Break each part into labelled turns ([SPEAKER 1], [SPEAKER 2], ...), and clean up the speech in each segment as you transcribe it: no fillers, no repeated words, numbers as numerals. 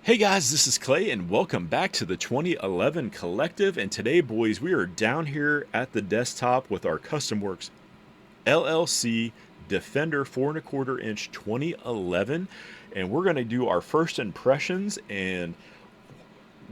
[SPEAKER 1] Hey guys, this is Clay and welcome back to the 2011 Collective. And today, boys, we are down here at the desktop with our KustomWorx LLC Defender 4¼ inch 2011. And we're going to do our first impressions and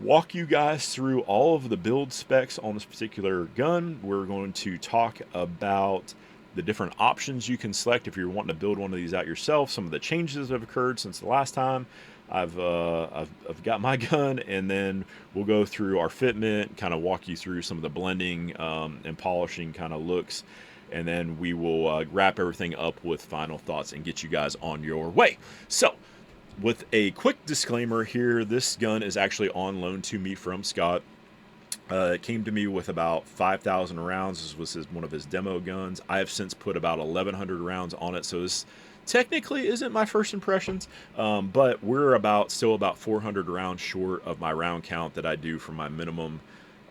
[SPEAKER 1] walk you guys through all of the build specs on this particular gun. We're going to talk about the different options you can select if you're wanting to build one of these out yourself, some of the changes that have occurred since the last time I've got my gun, and then we'll go through our fitment, kind of walk you through some of the blending and polishing kind of looks, and then we will wrap everything up with final thoughts and get you guys on your way. So, with a quick disclaimer here, this gun is actually on loan to me from Scott. It came to me with about 5,000 rounds. This was one of his demo guns. I have since put about 1,100 rounds on it, so this technically isn't my first impressions, but we're still about 400 rounds short of my round count that I do for my minimum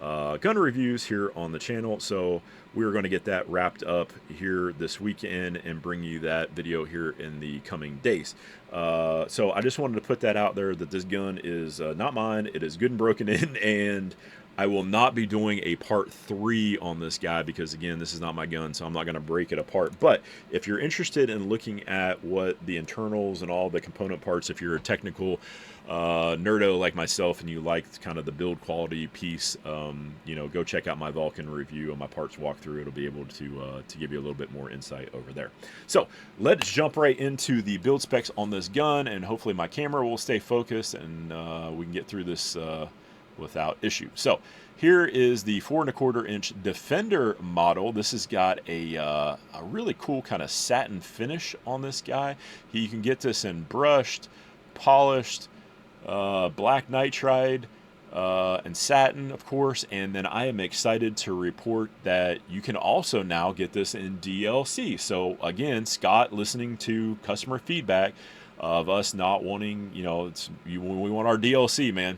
[SPEAKER 1] gun reviews here on the channel. So we're going to get that wrapped up here this weekend and bring you that video here in the coming days. So I just wanted to put that out there that this gun is not mine. It is good and broken in, and I will not be doing a part 3 on this guy because, again, this is not my gun, so I'm not going to break it apart. But if you're interested in looking at what the internals and all the component parts, if you're a technical nerdo like myself and you like kind of the build quality piece, go check out my Vulcan review and my parts walkthrough. It'll be able to give you a little bit more insight over there. So let's jump right into the build specs on this gun, and hopefully my camera will stay focused and we can get through this without issue. So here is the 4¼ inch Defender model. This has got a really cool kind of satin finish on this guy. You can get this in brushed, polished, black nitride, and satin, of course. And then I am excited to report that you can also now get this in DLC. So again, Scott, listening to customer feedback of us not wanting, we want our DLC, man,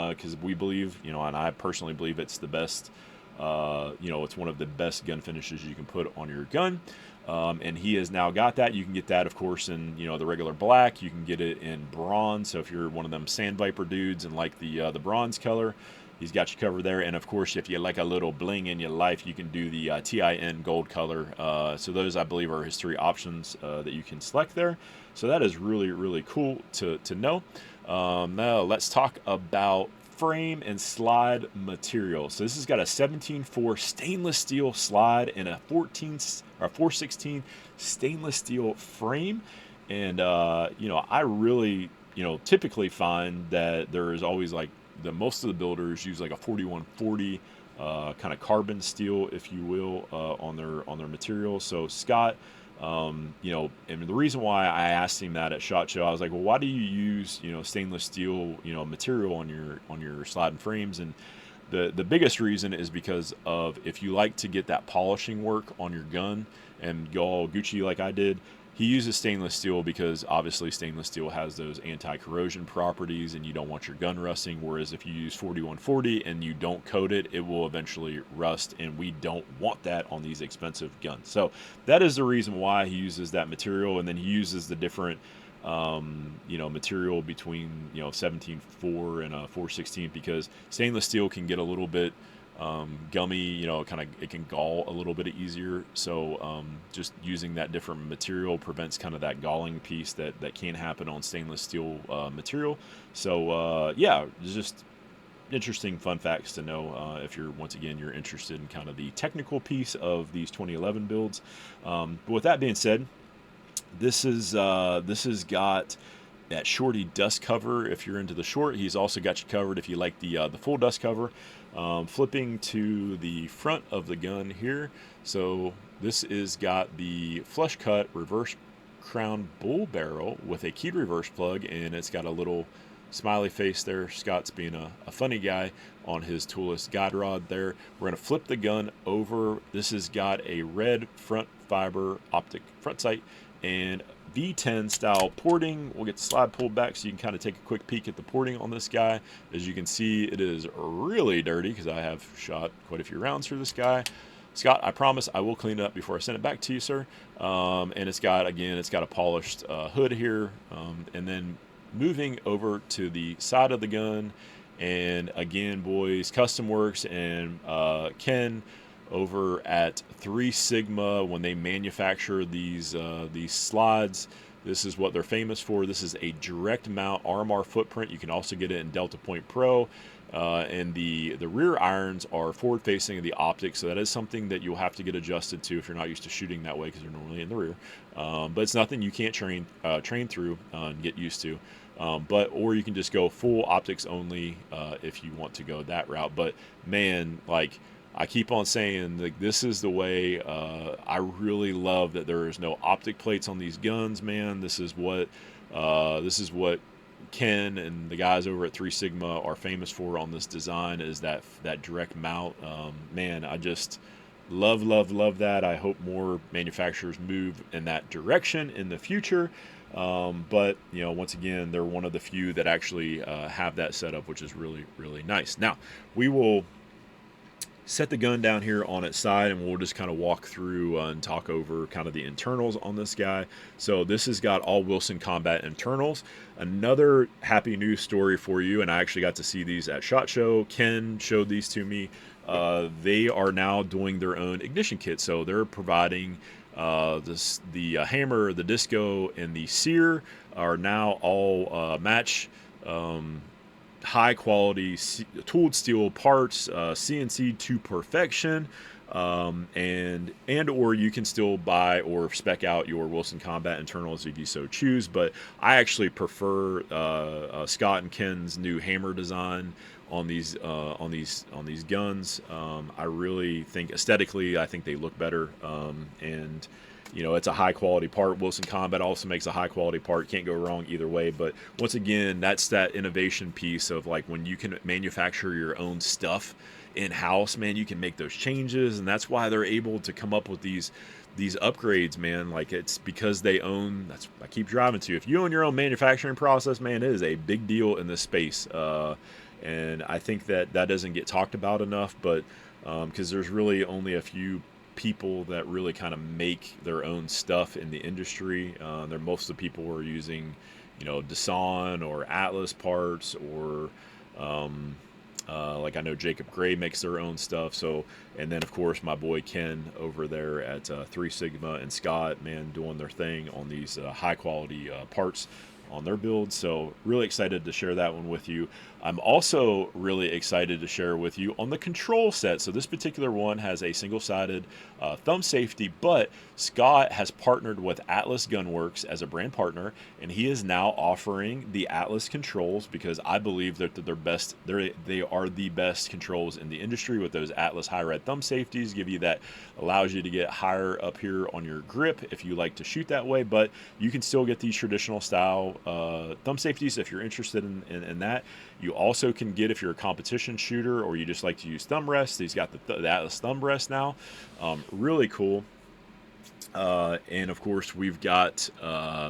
[SPEAKER 1] because we believe, and I personally believe it's the best, it's one of the best gun finishes you can put on your gun. And he has now got that. You can get that, of course, in, the regular black. You can get it in bronze. So if you're one of them Sand Viper dudes and like the bronze color, he's got you covered there. And of course, if you like a little bling in your life, you can do the TIN gold color. So those, I believe, are his 3 options that you can select there. So that is really, really cool to know. Now let's talk about frame and slide material. So this has got a 17.4 stainless steel slide and a 4/16 stainless steel frame. And I really, typically find that there is always like most of the builders use like a 4140 kind of carbon steel, if you will, on their material. So Scott, and the reason why I asked him that at SHOT Show, I was like, well, why do you use stainless steel material on your sliding frames? And the biggest reason is because of, if you like to get that polishing work on your gun and go all Gucci like I did, he uses stainless steel because obviously stainless steel has those anti-corrosion properties and you don't want your gun rusting. Whereas if you use 4140 and you don't coat it, it will eventually rust, and we don't want that on these expensive guns. So that is the reason why he uses that material. And then he uses the different material between 17.4 and 4/16, because stainless steel can get a little bit gummy, it can gall a little bit easier. So just using that different material prevents kind of that galling piece that can happen on stainless steel material. So yeah, just interesting fun facts to know if you're, once again, you're interested in kind of the technical piece of these 2011 builds. But with that being said, this has got that shorty dust cover. If you're into the short, he's also got you covered if you like the full dust cover. Flipping to the front of the gun here, so this is got the flush cut reverse crown bull barrel with a keyed reverse plug, and it's got a little smiley face there. Scott's being a funny guy on his toolless guide rod there. We're going to flip the gun over. This has got a red front fiber optic front sight and V10 style porting. We'll get the slide pulled back so you can kind of take a quick peek at the porting on this guy. As you can see, it is really dirty because I have shot quite a few rounds through this guy. Scott, I promise I will clean it up before I send it back to you, sir. And it's got a polished hood here. And then moving over to the side of the gun, and again, boys, KustomWorx and Ken over at 3 Sigma, when they manufacture these slides, this is what they're famous for. This is a direct mount RMR footprint. You can also get it in Delta Point Pro. And the rear irons are forward facing of the optics, so that is something that you'll have to get adjusted to if you're not used to shooting that way, because they're normally in the rear. But it's nothing you can't train through and get used to. Or you can just go full optics only if you want to go that route. But man, like I keep on saying, like, this is the way. I really love that there is no optic plates on these guns, man. This is what Ken and the guys over at 3 Sigma are famous for on this design, is that direct mount. Man, I just love that. I hope more manufacturers move in that direction in the future. But you know, once again, they're one of the few that actually have that setup, which is really nice. Now we will set the gun down here on its side, and we'll just kind of walk through and talk over kind of the internals on this guy. So this has got all Wilson Combat internals. Another happy news story for you, and I actually got to see these at SHOT Show. Ken showed these to me. They are now doing their own ignition kit, so they're providing the hammer, the disco, and the sear are now all match high quality tooled steel parts, CNC to perfection, and or you can still buy or spec out your Wilson Combat internals if you so choose. But I actually prefer Scott and Ken's new hammer design on these guns. I really think aesthetically, I think they look better, and you know, it's a high quality part. Wilson Combat also makes a high quality part. Can't go wrong either way. But once again, that's that innovation piece of, like, when you can manufacture your own stuff in-house, man, you can make those changes, and that's why they're able to come up with these upgrades, man. Like, it's because they own, that's I keep driving to. If you own your own manufacturing process, man, it is a big deal in this space. And I think that doesn't get talked about enough, but because there's really only a few people that really kind of make their own stuff in the industry. They're most of the people who are using, you know, Dasan or Atlas parts, or like I know Jacob Gray makes their own stuff. So, and then of course my boy Ken over there at 3 Sigma and Scott, man, doing their thing on these high quality parts on their builds. So really excited to share that one with you. I'm also really excited to share with you on the control set. So this particular one has a single-sided thumb safety, but Scott has partnered with Atlas Gunworks as a brand partner, and he is now offering the Atlas controls, because I believe that they are the best controls in the industry, with those Atlas high red thumb safeties. Give you that, allows you to get higher up here on your grip if you like to shoot that way, but you can still get these traditional style thumb safeties if you're interested in that. You also can get, if you're a competition shooter or you just like to use thumb rests, he's got the Atlas thumb rest now. Really cool. And of course, we've got,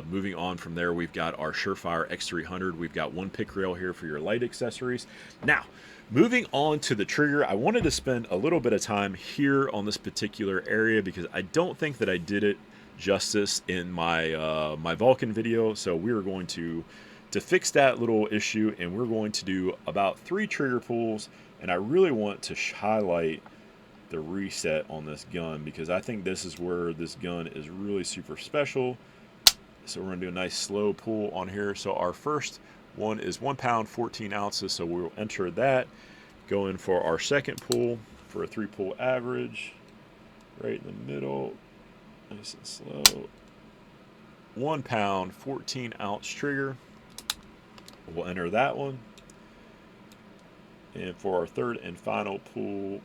[SPEAKER 1] moving on from there, we've got our Surefire X300. We've got one pick rail here for your light accessories. Now, moving on to the trigger, I wanted to spend a little bit of time here on this particular area, because I don't think that I did it justice in my my Vulcan video. So we are going to fix that little issue, and we're going to do about 3 trigger pulls, and I really want to highlight the reset on this gun, because I think this is where this gun is really super special. So we're gonna do a nice slow pull on here. So our first one is 1 pound 14 ounces, so we'll enter that. Go in for our second pull for a 3 pull average, right in the middle, nice and slow. 1 pound 14 ounce trigger, we'll enter that one. And for our third and final pull,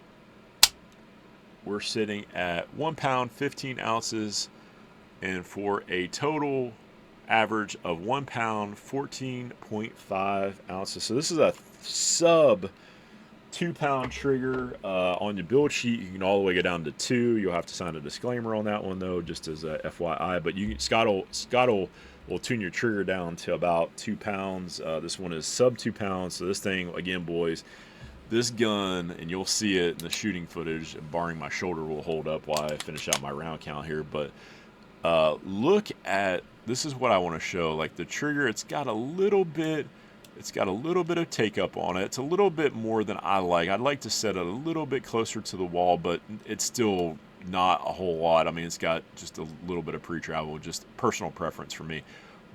[SPEAKER 1] we're sitting at 1 pound 15 ounces, and for a total average of 1 pound 14.5 ounces. So this is a sub 2 pound trigger. On your build sheet, you can all the way go down to 2. You'll have to sign a disclaimer on that one though, just as a FYI. But Scott will tune your trigger down to about 2 pounds. This one is sub 2 pounds. So this thing, again, boys, this gun, and you'll see it in the shooting footage, barring my shoulder will hold up while I finish out my round count here, but Look at, this is what I want to show. Like the trigger, it's got a little bit of take up on it. It's a little bit more than I like. I'd like to set it a little bit closer to the wall, but it's still not a whole lot. I mean, it's got just a little bit of pre-travel, just personal preference for me.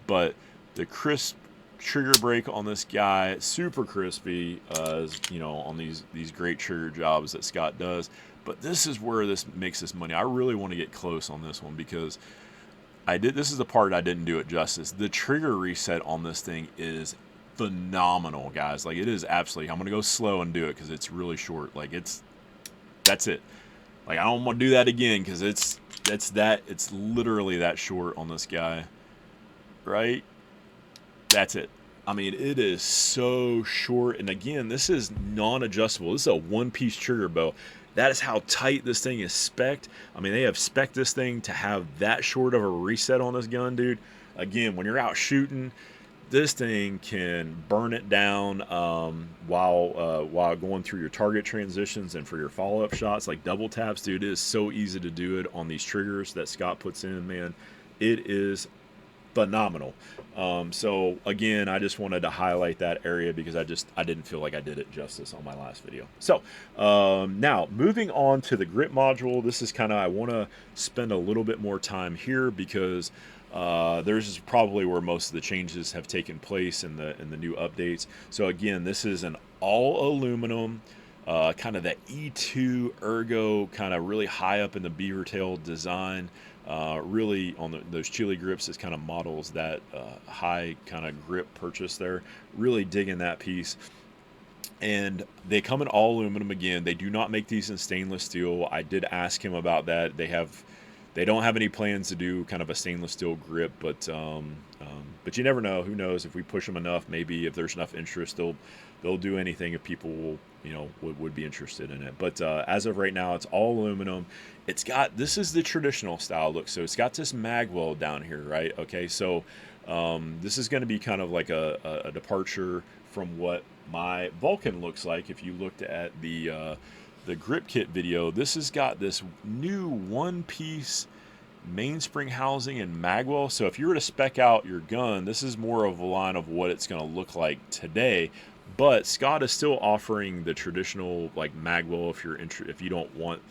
[SPEAKER 1] But the crisp trigger break on this guy, super crispy, as you know, on these great trigger jobs that Scott does. But this is where this makes this money. I really want to get close on this one because this is the part I didn't do it justice. The trigger reset on this thing is phenomenal, guys. Like, it is absolutely, I'm going to go slow and do it because it's really short. Like, that's it. Like, I don't want to do that again because it's literally that short on this guy, right? That's it. I mean, it is so short. And again, this is non-adjustable. This is a one-piece trigger bow. That is how tight this thing is spec'd. I mean, they have spec'd this thing to have that short of a reset on this gun, dude. Again, when you're out shooting, this thing can burn it down while going through your target transitions and for your follow-up shots, like double taps, dude. It is so easy to do it on these triggers that Scott puts in, man. It is phenomenal. So again, I just wanted to highlight that area because I didn't feel like I did it justice on my last video. So now moving on to the grip module. This is kind of, I want to spend a little bit more time here because there's probably where most of the changes have taken place in the new updates. So again, this is an all aluminum, kind of that E2 ergo, kind of really high up in the beaver tail design. Really on those Chile grips, it kind of models that high kind of grip purchase there. Really digging that piece. And they come in all aluminum again. They do not make these in stainless steel. I did ask him about that. They don't have any plans to do kind of a stainless steel grip, but you never know. Who knows? If we push them enough, maybe if there's enough interest, they'll do anything if people will, would be interested in it. But as of right now, it's all aluminum. This is the traditional style look. So it's got this mag weld down here, right? Okay, so this is going to be kind of like a departure from what my Vulcan looks like. If you looked at the grip kit video, this has got this new one-piece mainspring housing and magwell. So if you were to spec out your gun, this is more of a line of what it's going to look like today. But Scott is still offering the traditional like magwell. If you don't want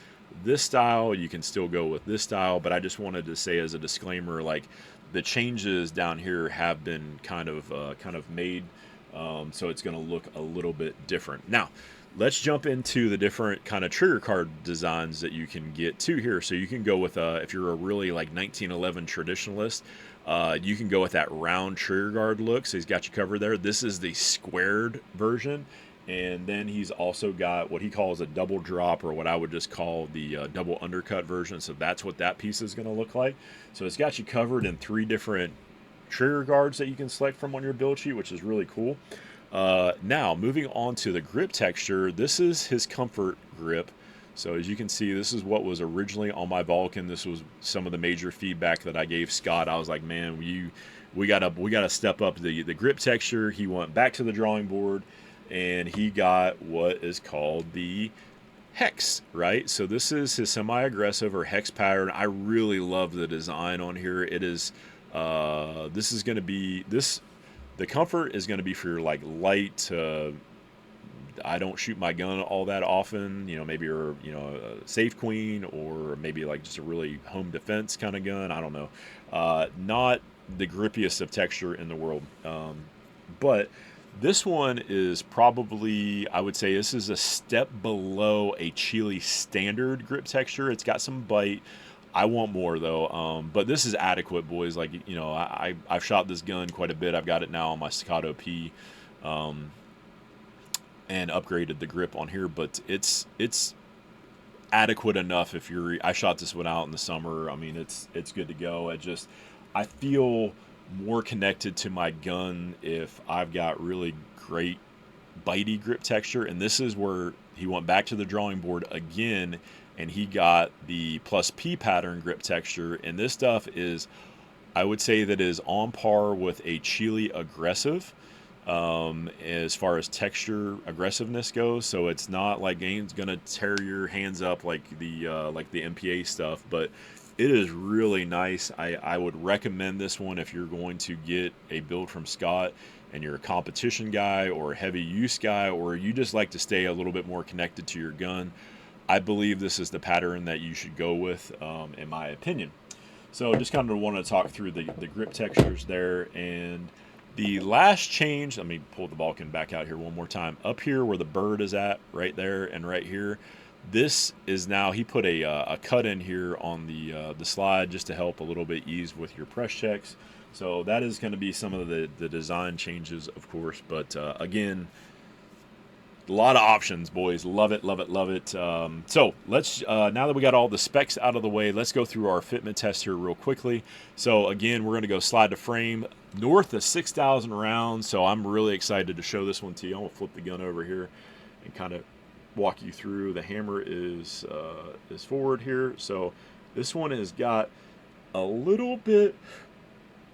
[SPEAKER 1] this style, you can still go with this style. But I just wanted to say as a disclaimer, like the changes down here have been kind of made, so it's going to look a little bit different. Now, let's jump into the different kind of trigger card designs that you can get to here. So you can go with if you're a really like 1911 traditionalist, you can go with that round trigger guard look. So he's got you covered there. This is the squared version. And then he's also got what he calls a double drop, or what I would just call the double undercut version. So that's what that piece is going to look like. So it's got you covered in 3 different trigger guards that you can select from on your build sheet, which is really cool. Now, moving on to the grip texture, this is his comfort grip. So as you can see, this is what was originally on my Vulcan. This was some of the major feedback that I gave Scott. I was like, man, we gotta step up the grip texture. He went back to the drawing board, and he got what is called the hex, right? So this is his semi-aggressive or hex pattern. I really love the design on here. It is, this is going to be, the comfort is going to be for your like light, I don't shoot my gun all that often, maybe you're, a safe queen, or maybe like just a really home defense kind of gun. I don't know. Not the grippiest of texture in the world. But this one is probably, I would say this is a step below a Chile standard grip texture. It's got some bite. I want more though, but this is adequate, boys. Like, I've shot this gun quite a bit. I've got it now on my Staccato P, and upgraded the grip on here, but it's adequate enough. I shot this one out in the summer. I mean, it's good to go. I feel more connected to my gun if I've got really great bitey grip texture, and this is where he went back to the drawing board again, and he got the plus P pattern grip texture, and this stuff is, I would say that is on par with a Chile aggressive, as far as texture aggressiveness goes. So it's not like it's gonna tear your hands up like the MPA stuff, but It is really nice. I would recommend this one if you're going to get a build from Scott and you're a competition guy or a heavy use guy, or you just like to stay a little bit more connected to your gun. I believe this is the pattern that you should go with, in my opinion. So just kind of want to talk through the grip textures there. And the last change, let me pull the Vulcan back out here one more time. Up here where the bird is at, right there and right here, this is now, he put a cut in here on the slide just to help a little bit ease with your press checks. So that is going to be some of the design changes, of course. But again, a lot of options, boys. Love it, love it, love it. So let's, now that we got all the specs out of the way, let's go through our fitment test here real quickly. So again, we're going to go slide to frame north of 6,000 rounds. So I'm really excited to show this one to you. I'm going to flip the gun over here and kind of walk you through. The hammer is forward here. So this one has got a little bit,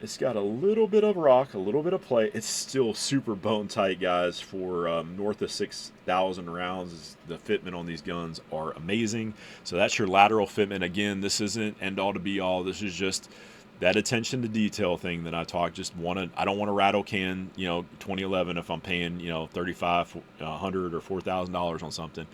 [SPEAKER 1] it's got a little bit of rock, a little bit of play. It's still super bone tight, guys. For north of 6,000 rounds, the fitment on these guns are amazing. So that's your lateral fitment. Again, this isn't end all to be all. This is just that attention to detail thing that I talked. I don't want to rattle can, 2011 if I'm paying, $3,500 or $4,000 on something.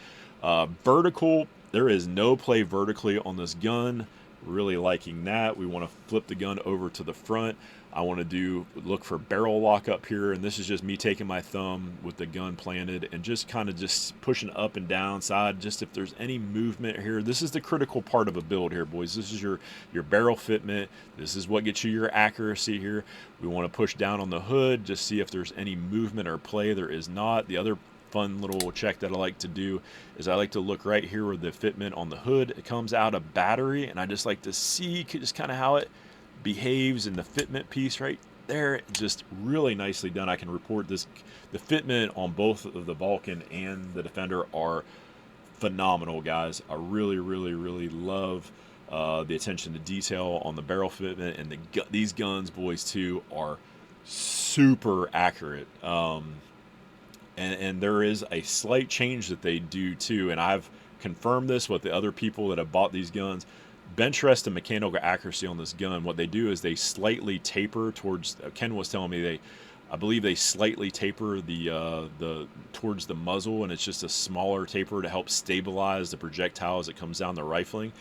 [SPEAKER 1] Vertical, there is no play vertically on this gun. Really liking that. We want to flip the gun over to the front. I want to look for barrel lock up here, and this is just me taking my thumb with the gun planted and just kind of just pushing up and down side, just if there's any movement here. This is the critical part of a build here, boys. This is your barrel fitment. This is what gets you your accuracy here. We want to push down on the hood, just see if there's any movement or play. There is not. The other fun little check that I like to do is I like to look right here where the fitment on the hood, it comes out of battery, and I just like to see just kind of how it behaves in the fitment piece right there. Just really nicely done. I can report this. The fitment on both of the Vulcan and the Defender are phenomenal, guys. I really, really, really love the attention to detail on the barrel fitment, and these guns, boys, too, are super accurate. And there is a slight change that they do too, and I've confirmed this with the other people that have bought these guns. Bench rest and mechanical accuracy on this gun, what they do is they slightly taper towards, Ken was telling me, I believe they slightly taper the towards the muzzle, and it's just a smaller taper to help stabilize the projectile as it comes down the rifling.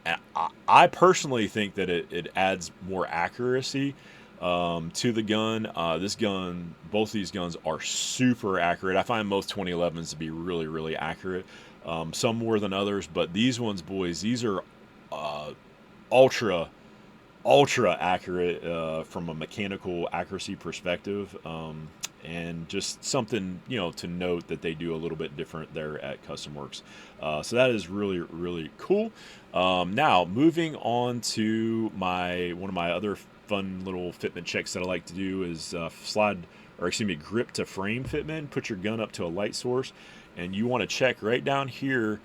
[SPEAKER 1] And I personally think that it adds more accuracy to the gun. Both these guns are super accurate. I find most 2011s to be really, really accurate. Some more than others, but these ones, boys, these are ultra accurate from a mechanical accuracy perspective. And just something, to note that they do a little bit different there at KustomWorx. So that is really, really cool. Now, moving on to one of my other fun little fitment checks that I like to do is grip to frame fitment. Put your gun up to a light source, and you want to check right down here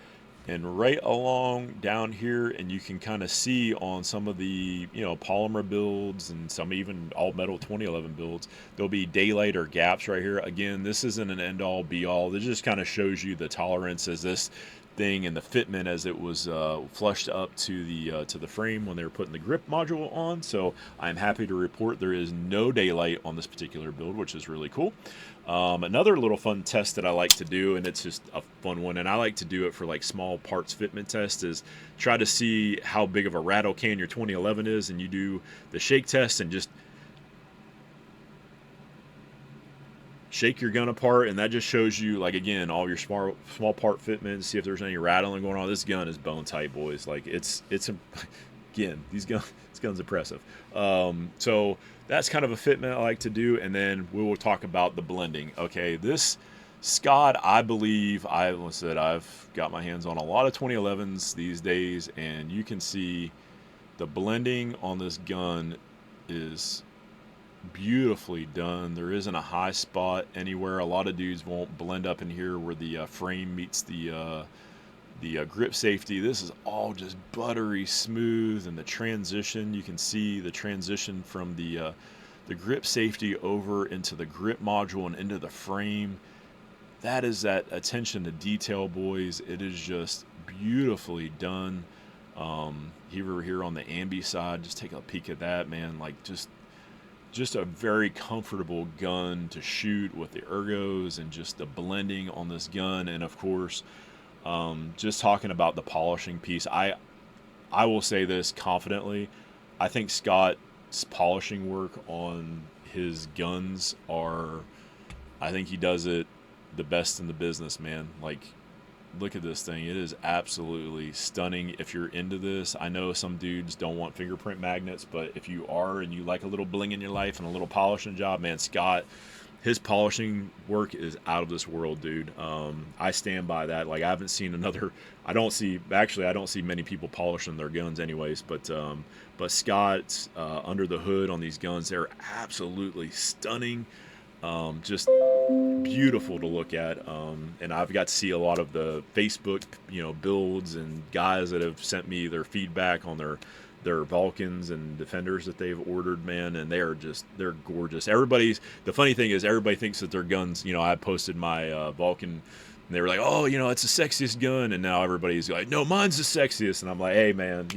[SPEAKER 1] and right along down here, and you can kind of see on some of the polymer builds and some even all metal 2011 builds, there'll be daylight or gaps right here. Again, this isn't an end all be all. This just kind of shows you the tolerance as this thing and the fitment as it was flushed up to the frame when they were putting the grip module on. So I'm happy to report there is no daylight on this particular build, which is really cool. Another little fun test that I like to do, and it's just a fun one, and I like to do it for like small parts fitment test, is try to see how big of a rattle can your 2011 is, and you do the shake test and just shake your gun apart, and that just shows you, like, again, all your small part fitments, see if there's any rattling going on. This gun is bone tight, boys. Like, it's again, this gun's impressive. So that's kind of a fitment I like to do, and then we will talk about the blending. Okay, this Scott, I believe, I've got my hands on a lot of 2011s these days, and you can see the blending on this gun is beautifully done. There isn't a high spot anywhere. A lot of dudes won't blend up in here where the frame meets the grip safety. This is all just buttery smooth, and the transition, you can see the transition from the grip safety over into the grip module and into the frame. That is that attention to detail, boys. It is just beautifully done. Here on the ambi side, just take a peek at that, man. Like just a very comfortable gun to shoot with the ergos and just the blending on this gun. And of course, just talking about the polishing piece, I will say this confidently. I think Scott's polishing work on his guns are, I think he does it the best in the business, man. Like, look at this thing. It is absolutely stunning. If you're into this, I know some dudes don't want fingerprint magnets, but if you are and you like a little bling in your life and a little polishing job, man, Scott, his polishing work is out of this world, dude. I stand by that. Like, I haven't seen another. I don't see many people polishing their guns, anyways. But Scott's under the hood on these guns, they're absolutely stunning. Just beautiful to look at. And I've got to see a lot of the Facebook, builds and guys that have sent me their feedback on their Vulcans and Defenders that they've ordered, man, and they're gorgeous. The funny thing is everybody thinks that their guns, I posted my Vulcan and they were like, oh, it's the sexiest gun, and now everybody's like, no, mine's the sexiest. And I'm like, hey, man,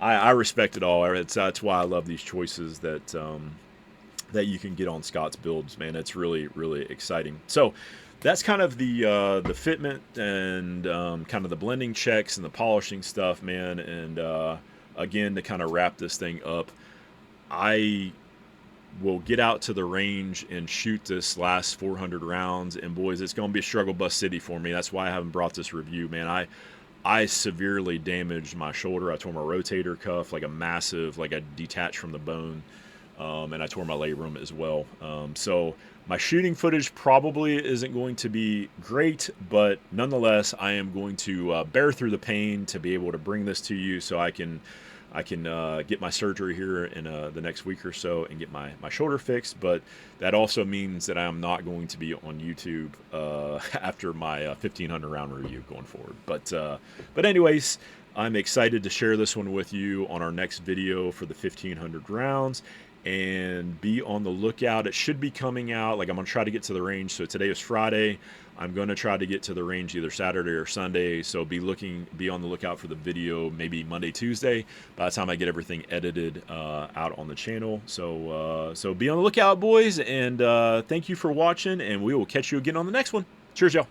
[SPEAKER 1] I respect it all. That's why I love these choices that you can get on Scott's builds, man. It's really, really exciting. So that's kind of the fitment and kind of the blending checks and the polishing stuff, man. And again, to kind of wrap this thing up, I will get out to the range and shoot this last 400 rounds. And boys, it's going to be a struggle bus city for me. That's why I haven't brought this review, man. I severely damaged my shoulder. I tore my rotator cuff, like I detached from the bone. And I tore my labrum as well. So my shooting footage probably isn't going to be great, but nonetheless, I am going to bear through the pain to be able to bring this to you, so I can get my surgery here in the next week or so and get my shoulder fixed. But that also means that I am not going to be on YouTube after my 1500 round review going forward. But anyways, I'm excited to share this one with you on our next video for the 1500 rounds. And be on the lookout. It should be coming out. Like, I'm gonna try to get to the range. So today is Friday. I'm gonna try to get to the range either Saturday or Sunday. So be on the lookout for the video maybe Monday, Tuesday, by the time I get everything edited out on the channel. So be on the lookout, boys. And thank you for watching. And we will catch you again on the next one. Cheers, y'all.